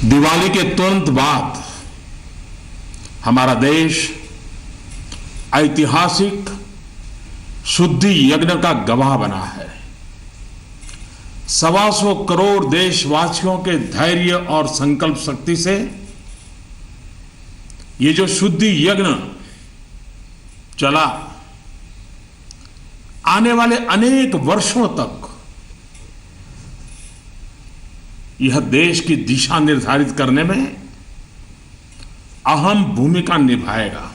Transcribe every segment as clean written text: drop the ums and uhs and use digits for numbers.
दिवाली के तुरंत बाद हमारा देश ऐतिहासिक शुद्धि यज्ञ का गवाह बना है। 125 करोड़ देशवासियों के धैर्य और संकल्प शक्ति से ये जो शुद्धि यज्ञ चला, आने वाले अनेक वर्षों तक यह देश की दिशा निर्धारित करने में अहम भूमिका निभाएगा।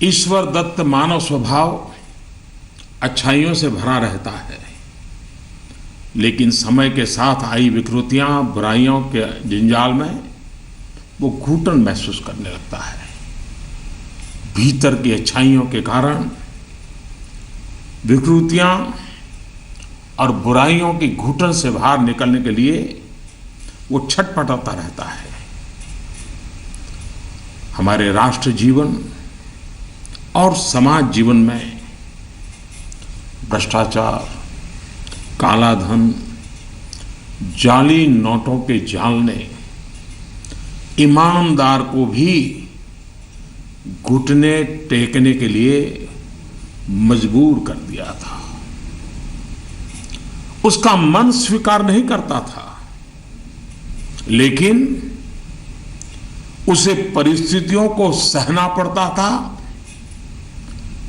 ईश्वर दत्त मानव स्वभाव अच्छाइयों से भरा रहता है, लेकिन समय के साथ आई विकृतियां, बुराइयों के जंजाल में वो घुटन महसूस करने लगता है। भीतर की अच्छाइयों के कारण विकृतियां और बुराइयों की घुटन से बाहर निकलने के लिए वो छटपटाता रहता है। हमारे राष्ट्र जीवन और समाज जीवन में भ्रष्टाचार, काला धन, जाली नोटों के जाल ने ईमानदार को भी घुटने टेकने के लिए मजबूर कर दिया था। उसका मन स्वीकार नहीं करता था, लेकिन उसे परिस्थितियों को सहना पड़ता था,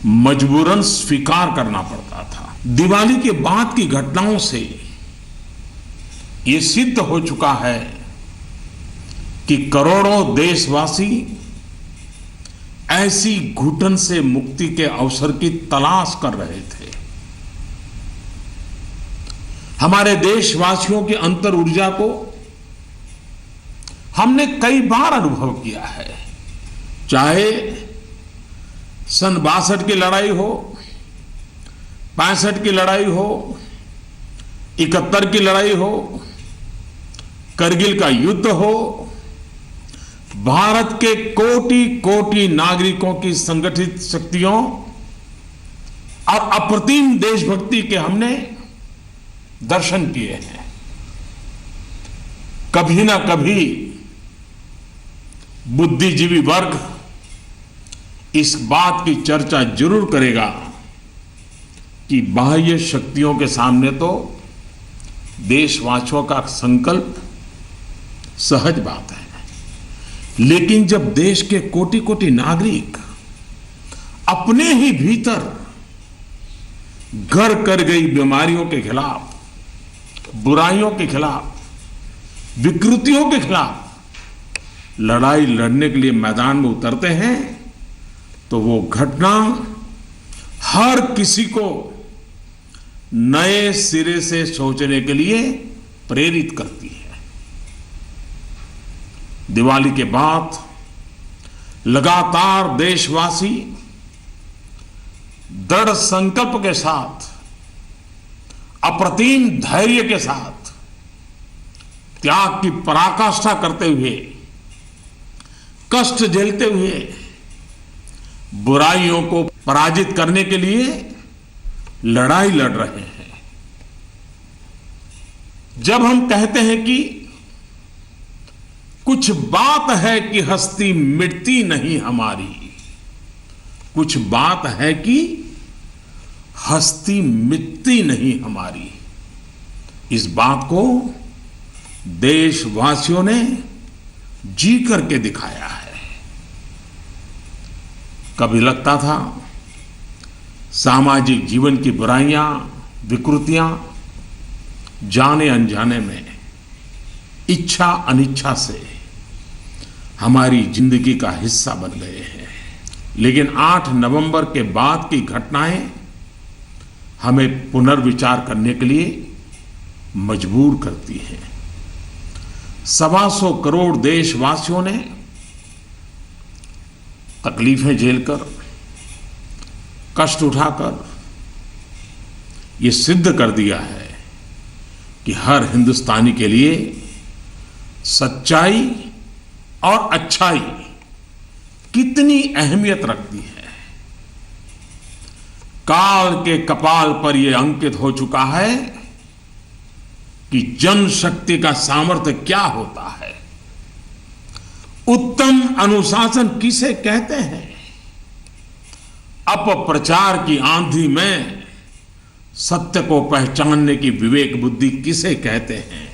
मजबूरन स्वीकार करना पड़ता था। दिवाली के बाद की घटनाओं से यह सिद्ध हो चुका है कि करोड़ों देशवासी ऐसी घुटन से मुक्ति के अवसर की तलाश कर रहे थे। हमारे देशवासियों की अंतर ऊर्जा को हमने कई बार अनुभव किया है, चाहे सन 62 की लड़ाई हो, 65 की लड़ाई हो, 71 की लड़ाई हो, करगिल का युद्ध हो। भारत के कोटि कोटि नागरिकों की संगठित शक्तियों और अप्रतिम देशभक्ति के हमने दर्शन किए हैं। कभी ना कभी बुद्धिजीवी वर्ग इस बात की चर्चा जरूर करेगा कि बाह्य शक्तियों के सामने तो देशवासियों का संकल्प सहज बात है, लेकिन जब देश के कोटि कोटि नागरिक अपने ही भीतर घर कर गई बीमारियों के खिलाफ, बुराइयों के खिलाफ, विकृतियों के खिलाफ लड़ाई लड़ने के लिए मैदान में उतरते हैं, तो वो घटना हर किसी को नए सिरे से सोचने के लिए प्रेरित करती है। दिवाली के बाद लगातार देशवासी दृढ़ संकल्प के साथ, अप्रतिम धैर्य के साथ, त्याग की पराकाष्ठा करते हुए, कष्ट झेलते हुए बुराइयों को पराजित करने के लिए लड़ाई लड़ रहे हैं। जब हम कहते हैं कि कुछ बात है कि हस्ती मिटती नहीं हमारी, कुछ बात है कि हस्ती मिटती नहीं हमारी, इस बात को देशवासियों ने जी करके दिखाया है। कभी लगता था सामाजिक जीवन की बुराइयां, विकृतियां जाने अनजाने में, इच्छा अनिच्छा से हमारी जिंदगी का हिस्सा बन गए हैं। लेकिन 8 नवंबर के बाद की घटनाएं हमें पुनर्विचार करने के लिए मजबूर करती हैं। 125 करोड़ देशवासियों ने तकलीफें झेलकर, कष्ट उठाकर ये सिद्ध कर दिया है कि हर हिंदुस्तानी के लिए सच्चाई और अच्छाई कितनी अहमियत रखती है। काल के कपाल पर यह अंकित हो चुका है कि जनशक्ति का सामर्थ्य क्या होता है। उत्तम अनुशासन किसे कहते हैं? अपप्रचार की आंधी में सत्य को पहचानने की विवेक बुद्धि किसे कहते हैं?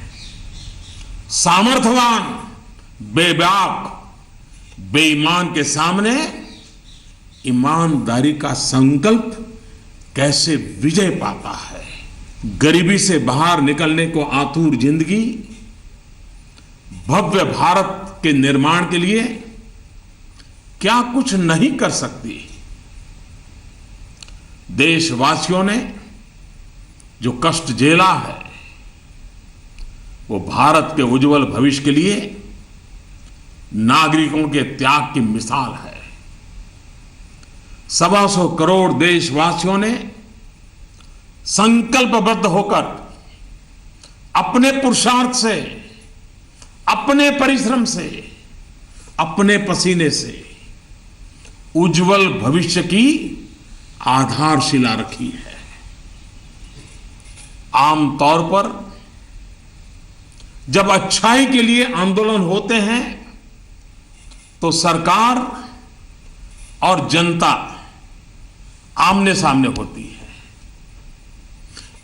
सामर्थ्यवान बेबाक बेईमान के सामने ईमानदारी का संकल्प कैसे विजय पाता है? गरीबी से बाहर निकलने को आतुर जिंदगी भव्य भारत के निर्माण के लिए क्या कुछ नहीं कर सकती? देशवासियों ने जो कष्ट झेला है वो भारत के उज्जवल भविष्य के लिए नागरिकों के त्याग की मिसाल है। 125 करोड़ देशवासियों ने संकल्पबद्ध होकर अपने पुरुषार्थ से, अपने परिश्रम से, अपने पसीने से उज्जवल भविष्य की आधारशिला रखी है। आमतौर पर जब अच्छाई के लिए आंदोलन होते हैं तो सरकार और जनता आमने सामने होती है।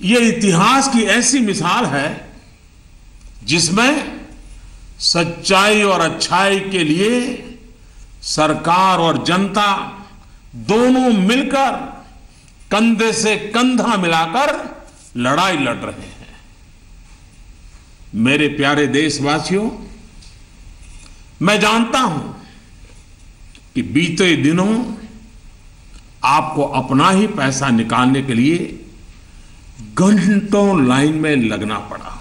यह इतिहास की ऐसी मिसाल है जिसमें सच्चाई और अच्छाई के लिए सरकार और जनता दोनों मिलकर कंधे से कंधा मिलाकर लड़ाई लड़ रहे हैं। मेरे प्यारे देशवासियों, मैं जानता हूं कि बीते दिनों आपको अपना ही पैसा निकालने के लिए घंटों लाइन में लगना पड़ा,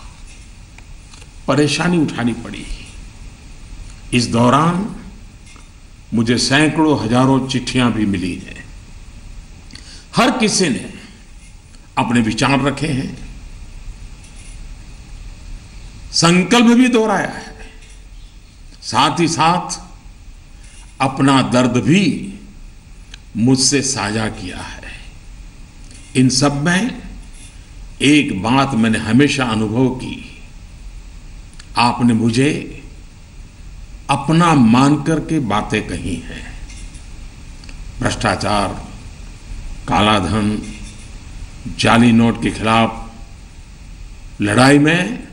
परेशानी उठानी पड़ी। इस दौरान मुझे सैकड़ों हजारों चिट्ठियां भी मिली हैं। हर किसी ने अपने विचार रखे हैं, संकल्प भी दोहराया है, साथ ही साथ अपना दर्द भी मुझसे साझा किया है। इन सब में एक बात मैंने हमेशा अनुभव की, आपने मुझे अपना मानकर के बातें कही हैं। भ्रष्टाचार, कालाधन, जाली नोट के खिलाफ लड़ाई में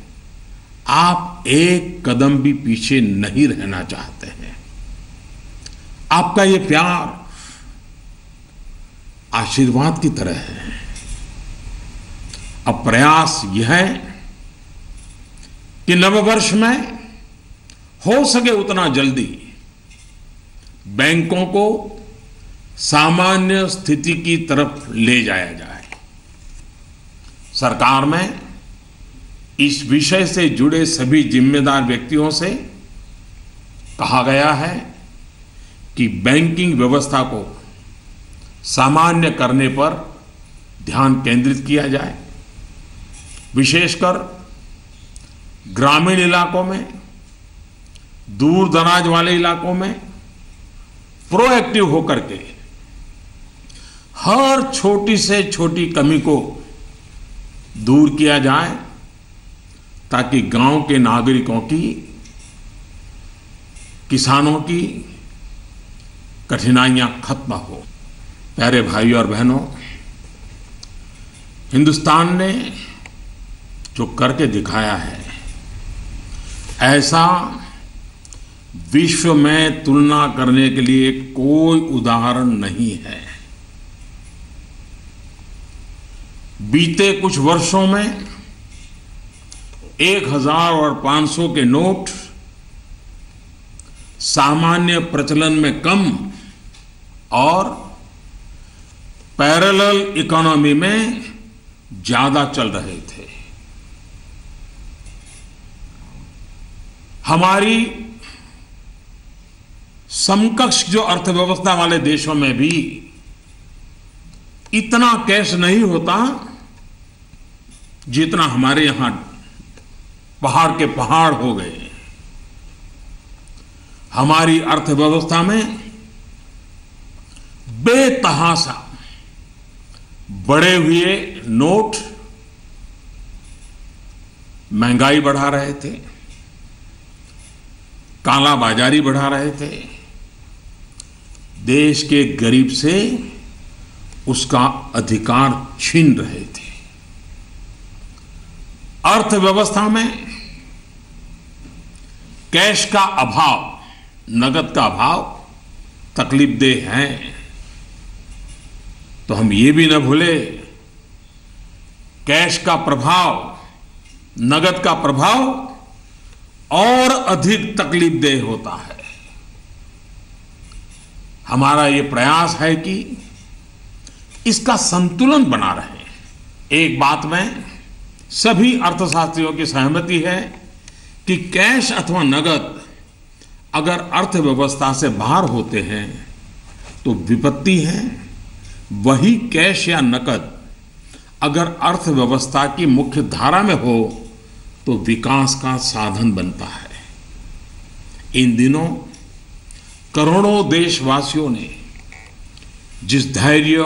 आप एक कदम भी पीछे नहीं रहना चाहते हैं। आपका ये प्यार आशीर्वाद की तरह है। अब प्रयास यह है कि नववर्ष में हो सके उतना जल्दी बैंकों को सामान्य स्थिति की तरफ ले जाया जाए। सरकार में इस विषय से जुड़े सभी जिम्मेदार व्यक्तियों से कहा गया है कि बैंकिंग व्यवस्था को सामान्य करने पर ध्यान केंद्रित किया जाए। विशेषकर ग्रामीण इलाकों में, दूर दराज वाले इलाकों में प्रोएक्टिव होकर के हर छोटी से छोटी कमी को दूर किया जाए ताकि गांव के नागरिकों की, किसानों की कठिनाइयां खत्म हो। प्यारे भाइयों और बहनों, हिंदुस्तान ने जो करके दिखाया है ऐसा विश्व में तुलना करने के लिए कोई उदाहरण नहीं है। बीते कुछ वर्षों में 1000 और 500 के नोट सामान्य प्रचलन में कम और पैरेलल इकोनॉमी में ज्यादा चल रहे थे। हमारी समकक्ष जो अर्थव्यवस्था वाले देशों में भी इतना कैश नहीं होता जितना हमारे यहां पहाड़ के पहाड़ हो गए। हमारी अर्थव्यवस्था में बेतहाशा बढ़े हुए नोट महंगाई बढ़ा रहे थे, काला बाजारी बढ़ा रहे थे, देश के गरीब से उसका अधिकार छीन रहे थे। अर्थव्यवस्था में कैश का अभाव, नगद का अभाव तकलीफदेह है। तो हम ये भी न भूले, कैश का प्रभाव, नगद का प्रभाव और अधिक तकलीफदेह होता है। हमारा ये प्रयास है कि इसका संतुलन बना रहे। एक बात में सभी अर्थशास्त्रियों की सहमति है कि कैश अथवा नगद अगर अर्थव्यवस्था से बाहर होते हैं तो विपत्ति है। वही कैश या नकद अगर अर्थव्यवस्था की मुख्य धारा में हो तो विकास का साधन बनता है। इन दिनों करोड़ों देशवासियों ने जिस धैर्य,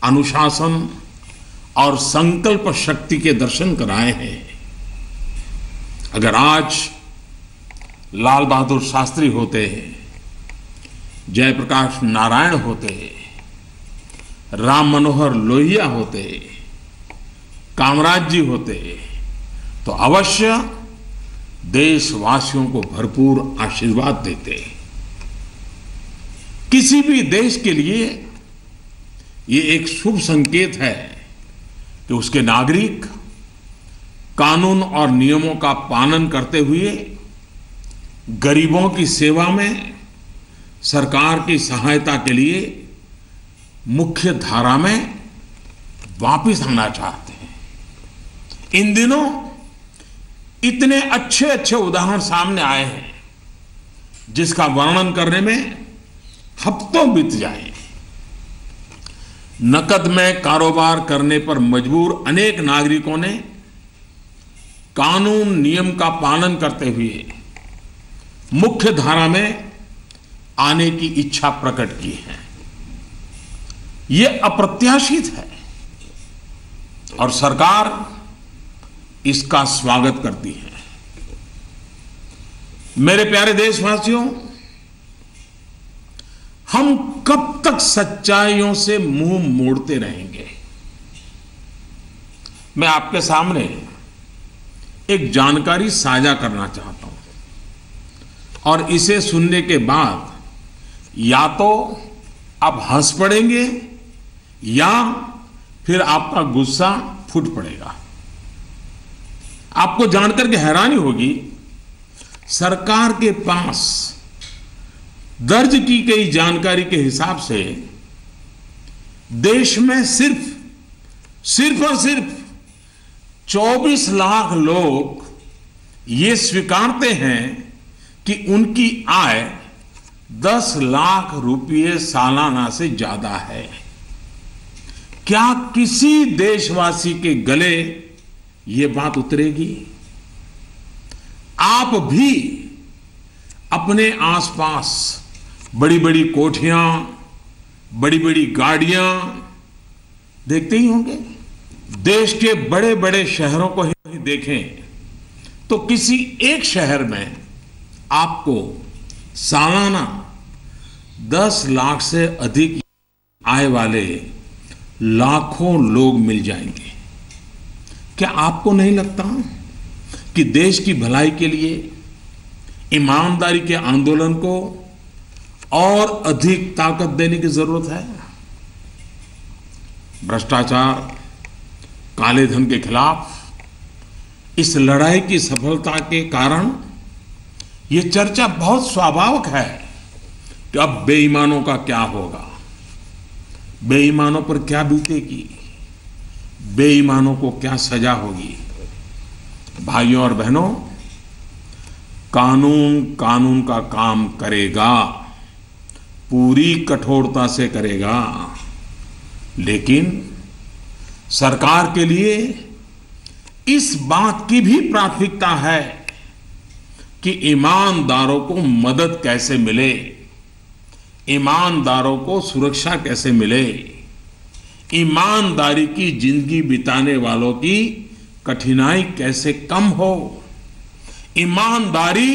अनुशासन और संकल्प शक्ति के दर्शन कराए हैं, अगर आज लाल बहादुर शास्त्री होते, जयप्रकाश नारायण होते, राम मनोहर लोहिया होते, कामराज जी होते, तो अवश्य देशवासियों को भरपूर आशीर्वाद देते। किसी भी देश के लिए ये एक शुभ संकेत है कि उसके नागरिक कानून और नियमों का पालन करते हुए गरीबों की सेवा में, सरकार की सहायता के लिए मुख्य धारा में वापस आना चाहते हैं। इन दिनों इतने अच्छे अच्छे उदाहरण सामने आए हैं जिसका वर्णन करने में हफ्तों बीत जाए। नकद में कारोबार करने पर मजबूर अनेक नागरिकों ने कानून नियम का पालन करते हुए मुख्य धारा में आने की इच्छा प्रकट की है। यह अप्रत्याशित है और सरकार इसका स्वागत करती है। मेरे प्यारे देशवासियों, हम कब तक सच्चाइयों से मुंह मोड़ते रहेंगे? मैं आपके सामने एक जानकारी साझा करना चाहता हूं और इसे सुनने के बाद या तो आप हंस पड़ेंगे या फिर आपका गुस्सा फूट पड़ेगा। आपको जानकर के हैरानी होगी, सरकार के पास दर्ज की गई जानकारी के हिसाब से देश में सिर्फ और सिर्फ 24 लाख लोग ये स्वीकारते हैं कि उनकी आय 10 लाख रुपये सालाना से ज्यादा है। क्या किसी देशवासी के गले ये बात उतरेगी? आप भी अपने आसपास बड़ी बड़ी कोठियां, बड़ी बड़ी गाड़ियां देखते ही होंगे। देश के बड़े बड़े शहरों को ही देखें तो किसी एक शहर में आपको सालाना 10 लाख से अधिक आय वाले लाखों लोग मिल जाएंगे। क्या आपको नहीं लगता कि देश की भलाई के लिए ईमानदारी के आंदोलन को और अधिक ताकत देने की जरूरत है? भ्रष्टाचार, काले धन के खिलाफ इस लड़ाई की सफलता के कारण यह चर्चा बहुत स्वाभाविक है कि अब बेईमानों का क्या होगा, बेईमानों पर क्या बीतेगी, बेईमानों को क्या सजा होगी। भाइयों और बहनों, कानून का काम करेगा, पूरी कठोरता से करेगा, लेकिन सरकार के लिए इस बात की भी प्राथमिकता है कि ईमानदारों को मदद कैसे मिले, ईमानदारों को सुरक्षा कैसे मिले, ईमानदारी की जिंदगी बिताने वालों की कठिनाई कैसे कम हो। ईमानदारी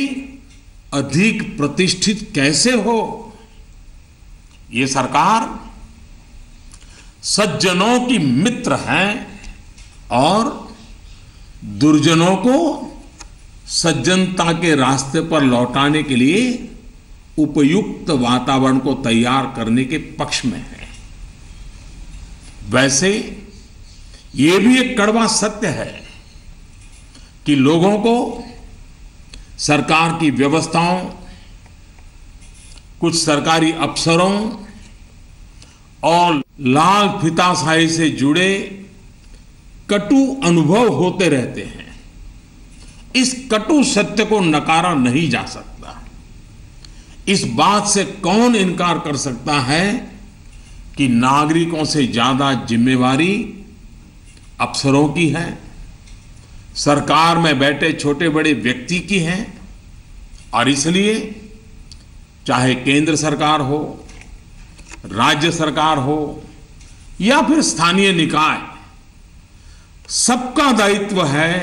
अधिक प्रतिष्ठित कैसे हो? ये सरकार सज्जनों की मित्र है और दुर्जनों को सज्जनता के रास्ते पर लौटाने के लिए उपयुक्त वातावरण को तैयार करने के पक्ष में है। वैसे ये भी एक कड़वा सत्य है कि लोगों को सरकार की व्यवस्थाओं, कुछ सरकारी अफसरों और लाल फीताशाही से जुड़े कटु अनुभव होते रहते हैं। इस कटु सत्य को नकारा नहीं जा सकता। इस बात से कौन इनकार कर सकता है कि नागरिकों से ज्यादा जिम्मेवारी अफसरों की है, सरकार में बैठे छोटे बड़े व्यक्ति की है। और इसलिए चाहे केंद्र सरकार हो, राज्य सरकार हो या फिर स्थानीय निकाय, सबका दायित्व है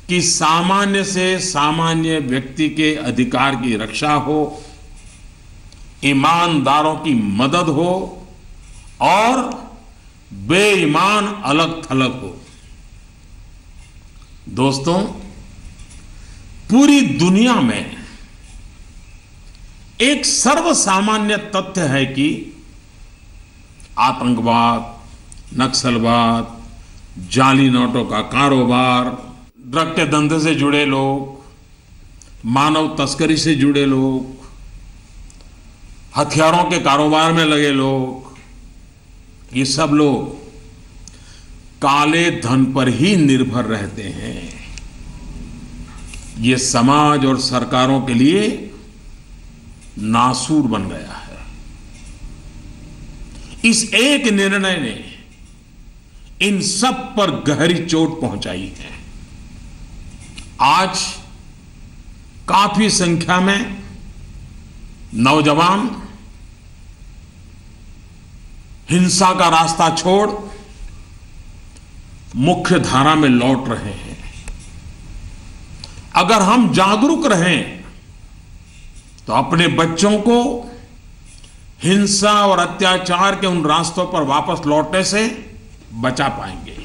कि सामान्य से सामान्य व्यक्ति के अधिकार की रक्षा हो, ईमानदारों की मदद हो और बेईमान अलग थलग हो। दोस्तों, पूरी दुनिया में एक सर्वसामान्य तथ्य है कि आतंकवाद, नक्सलवाद, जाली नोटों का कारोबार, ड्रग के धंधे से जुड़े लोग, मानव तस्करी से जुड़े लोग, हथियारों के कारोबार में लगे लोग, ये सब लोग काले धन पर ही निर्भर रहते हैं। ये समाज और सरकारों के लिए नासूर बन गया है। इस एक निर्णय ने इन सब पर गहरी चोट पहुंचाई है। आज काफी संख्या में नौजवान हिंसा का रास्ता छोड़ मुख्य धारा में लौट रहे हैं। अगर हम जागरूक रहें तो अपने बच्चों को हिंसा और अत्याचार के उन रास्तों पर वापस लौटने से बचा पाएंगे।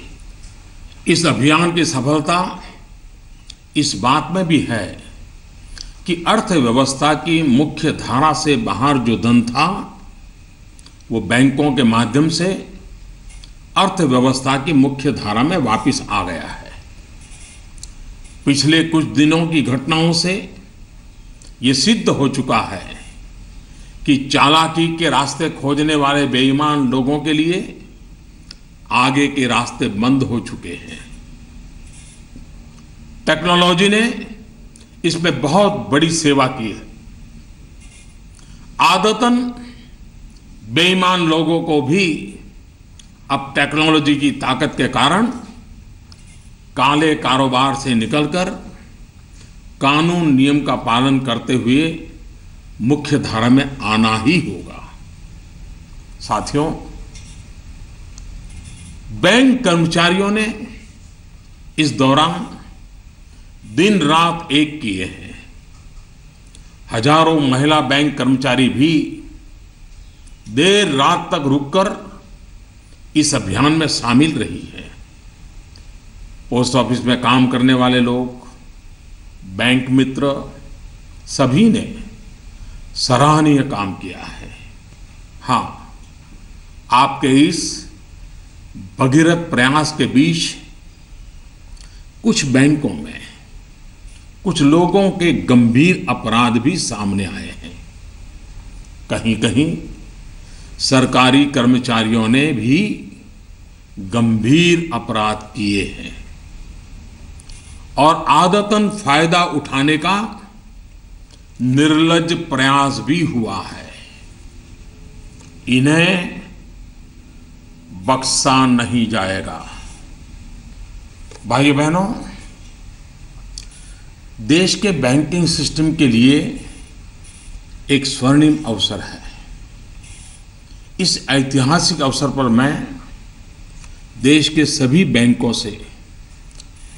इस अभियान की सफलता इस बात में भी है कि अर्थव्यवस्था की मुख्य धारा से बाहर जो धन था वो बैंकों के माध्यम से अर्थव्यवस्था की मुख्य धारा में वापस आ गया है। पिछले कुछ दिनों की घटनाओं से ये सिद्ध हो चुका है कि चालाकी के रास्ते खोजने वाले बेईमान लोगों के लिए आगे के रास्ते बंद हो चुके हैं। टेक्नोलॉजी ने इसमें बहुत बड़ी सेवा की है। आदतन बेईमान लोगों को भी अब टेक्नोलॉजी की ताकत के कारण काले कारोबार से निकलकर कानून नियम का पालन करते हुए मुख्य धारा में आना ही होगा। साथियों, बैंक कर्मचारियों ने इस दौरान दिन रात एक किए हैं। हजारों महिला बैंक कर्मचारी भी देर रात तक रुककर इस अभियान में शामिल रही है। पोस्ट ऑफिस में काम करने वाले लोग, बैंक मित्र, सभी ने सराहनीय काम किया है। हाँ, आपके इस भगीरथ प्रयास के बीच कुछ बैंकों में कुछ लोगों के गंभीर अपराध भी सामने आए हैं। कहीं कहीं सरकारी कर्मचारियों ने भी गंभीर अपराध किए हैं और आदतन फायदा उठाने का निर्लज्ज प्रयास भी हुआ है। इन्हें बख्शा नहीं जाएगा। भाइयों बहनों, देश के बैंकिंग सिस्टम के लिए एक स्वर्णिम अवसर है। इस ऐतिहासिक अवसर पर मैं देश के सभी बैंकों से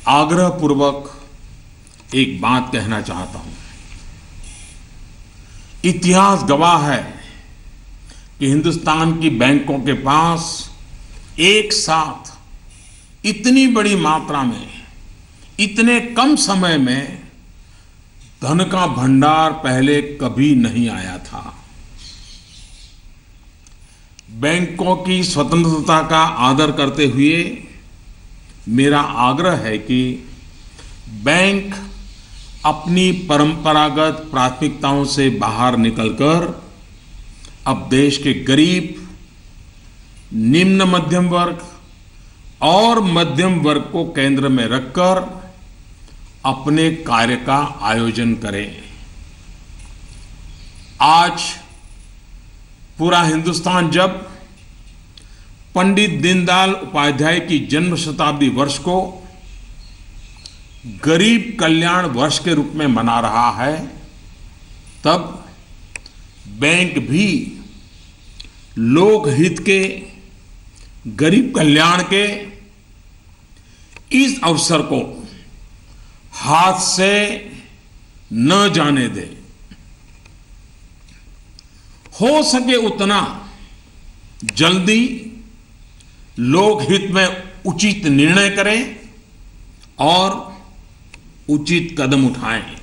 आग्रहपूर्वक एक बात कहना चाहता हूं। इतिहास गवाह है कि हिंदुस्तान की बैंकों के पास एक साथ इतनी बड़ी मात्रा में इतने कम समय में धन का भंडार पहले कभी नहीं आया था। बैंकों की स्वतंत्रता का आदर करते हुए मेरा आग्रह है कि बैंक अपनी परंपरागत प्राथमिकताओं से बाहर निकलकर अब देश के गरीब, निम्न मध्यम वर्ग और मध्यम वर्ग को केंद्र में रखकर अपने कार्य का आयोजन करें। आज पूरा हिंदुस्तान जब पंडित दीनदयाल उपाध्याय की जन्म शताब्दी वर्ष को गरीब कल्याण वर्ष के रूप में मना रहा है, तब बैंक भी लोकहित के, गरीब कल्याण के इस अवसर को हाथ से न जाने दे। हो सके उतना जल्दी लोकहित में उचित निर्णय करें और उचित कदम उठाएं।